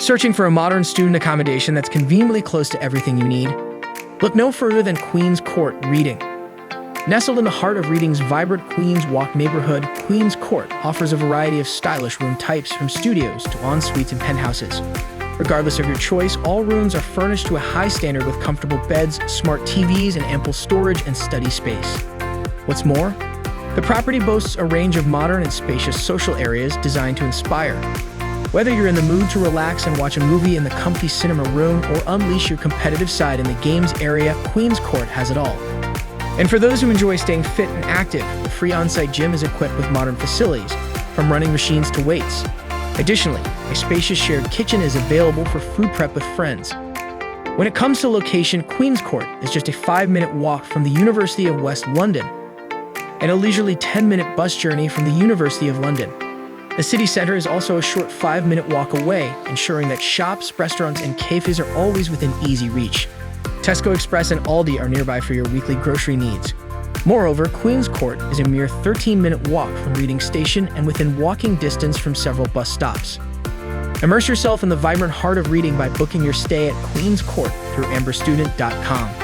Searching for a modern student accommodation that's conveniently close to everything you need? Look no further than Queens Court Reading. Nestled in the heart of Reading's vibrant Queens Walk neighborhood, Queens Court offers a variety of stylish room types from studios to ensuites and penthouses. Regardless of your choice, all rooms are furnished to a high standard with comfortable beds, smart TVs, and ample storage and study space. What's more, the property boasts a range of modern and spacious social areas designed to inspire. Whether you're in the mood to relax and watch a movie in the comfy cinema room or unleash your competitive side in the games area, Queens Court has it all. And for those who enjoy staying fit and active, the free on-site gym is equipped with modern facilities, from running machines to weights. Additionally, a spacious shared kitchen is available for food prep with friends. When it comes to location, Queens Court is just a 5-minute walk from the University of West London and a leisurely 10-minute bus journey from the University of London. The city center is also a short 5-minute walk away, ensuring that shops, restaurants, and cafes are always within easy reach. Tesco Express and Aldi are nearby for your weekly grocery needs. Moreover, Queens Court is a mere 13-minute walk from Reading Station and within walking distance from several bus stops. Immerse yourself in the vibrant heart of Reading by booking your stay at Queens Court through amberstudent.com.